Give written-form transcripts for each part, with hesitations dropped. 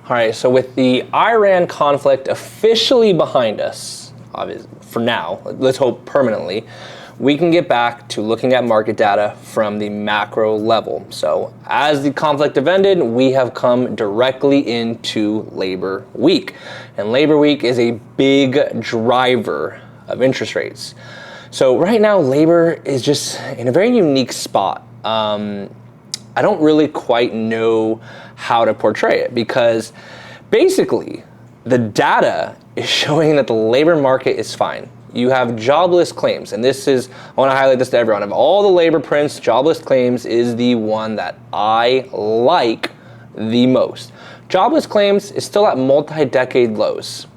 All right, so with the Iran conflict officially behind us, for now, let's hope permanently, we can get back to looking at market data from the macro level. So as the conflict have ended, we have come directly into Labor Week. And Labor Week is a big driver of interest rates. So right now, labor is just in a very unique spot. I don't really quite know how to portray it because basically the data is showing that the labor market is fine. You have jobless claims, and this is, I want to highlight this to everyone. Of all the labor prints, jobless claims is the one that I like the most. Jobless claims is still at multi-decade lows.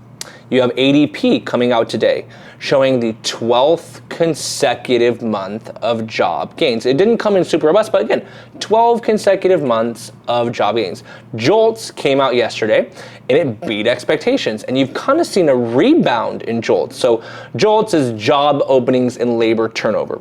You have ADP coming out today, showing the 12th consecutive month of job gains. It didn't come in super robust, but again, 12 consecutive months of job gains. JOLTS came out yesterday, and it beat expectations. And you've kind of seen a rebound in JOLTS. So JOLTS is job openings and labor turnover.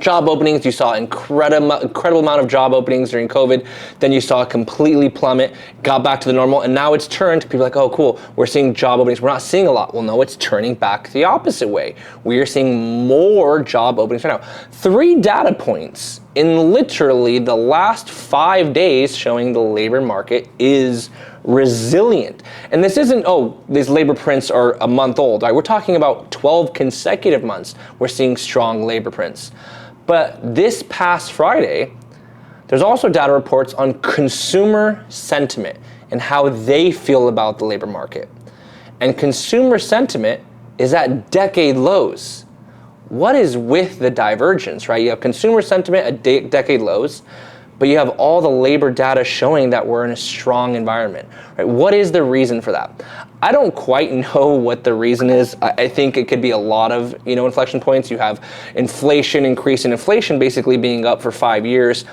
Job openings, you saw incredible amount of job openings during COVID. Then you saw it completely plummet, got back to the normal, and now it's turned. People are like, oh, cool, we're seeing job openings. We're not seeing a lot. Well, no, it's turning back the opposite way. We are seeing more job openings right now. 3 data points in literally the last 5 days showing the labor market is resilient. And this isn't, oh, these labor prints are a month old. Right? We're talking about 12 consecutive months. We're seeing strong labor prints. But this past Friday, there's also data reports on consumer sentiment and how they feel about the labor market. And consumer sentiment is at decade lows. What is with the divergence, right? You have consumer sentiment at decade lows, but you have all the labor data showing that we're in a strong environment, right? What is the reason for that? I don't quite know what the reason is. I think it could be a lot of, inflection points. You have inflation, increase in inflation basically being up for 5 years.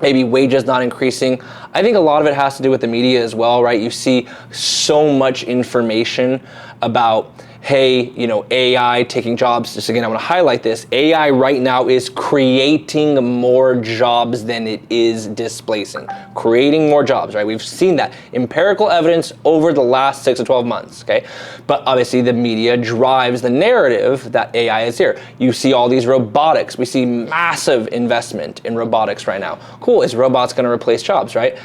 Maybe wages not increasing. I think a lot of it has to do with the media as well, right? You see so much information about, hey, AI taking jobs. Just again, I want to highlight this. AI right now is creating more jobs than it is displacing. Creating more jobs, right? We've seen that empirical evidence over the last 6 to 12 months, okay? But obviously the media drives the narrative that AI is here. You see all these robotics. We see massive investment in robotics right now. Cool, is robots going to replace jobs, right?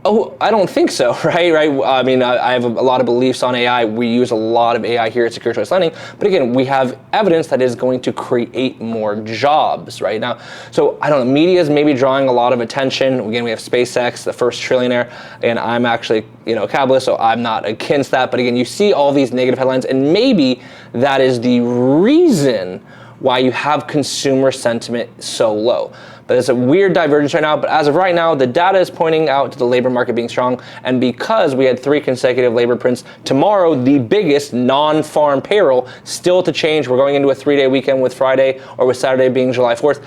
Oh, I don't think so, right? I mean, I have a lot of beliefs on AI. We use a lot of AI here at Secure Choice Lending. But again, we have evidence that is going to create more jobs right now. So I don't know, media is maybe drawing a lot of attention. Again, we have SpaceX, the first trillionaire, and I'm actually, a capitalist, so I'm not against that. But again, you see all these negative headlines, and maybe that is the reason why you have consumer sentiment so low. But it's a weird divergence right now, but as of right now, the data is pointing out to the labor market being strong, and because we had 3 consecutive labor prints, tomorrow, the biggest non-farm payroll, still to change. We're going into a 3-day weekend with Friday, or with Saturday being July 4th.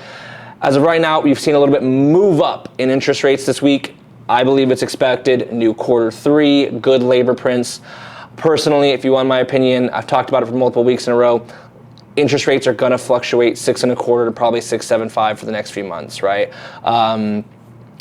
As of right now, we've seen a little bit move up in interest rates this week. I believe it's expected. New Q3, good labor prints. Personally, if you want my opinion, I've talked about it for multiple weeks in a row. Interest rates are going to fluctuate 6.25 to probably 6.75 for the next few months, right? And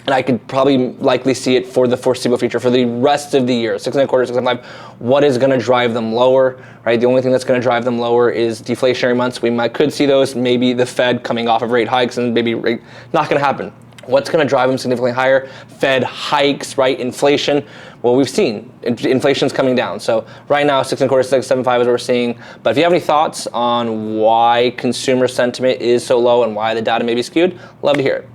I could probably likely see it for the foreseeable future, for the rest of the year, 6.25, 6.75. What is going to drive them lower, right? The only thing that's going to drive them lower is deflationary months. Could see those, maybe the Fed coming off of rate hikes, and maybe not going to happen. What's going to drive them significantly higher? Fed hikes, right? Inflation. Well, we've seen inflation's coming down. So right now, 6.25, 6.75 is what we're seeing. But if you have any thoughts on why consumer sentiment is so low and why the data may be skewed, love to hear it.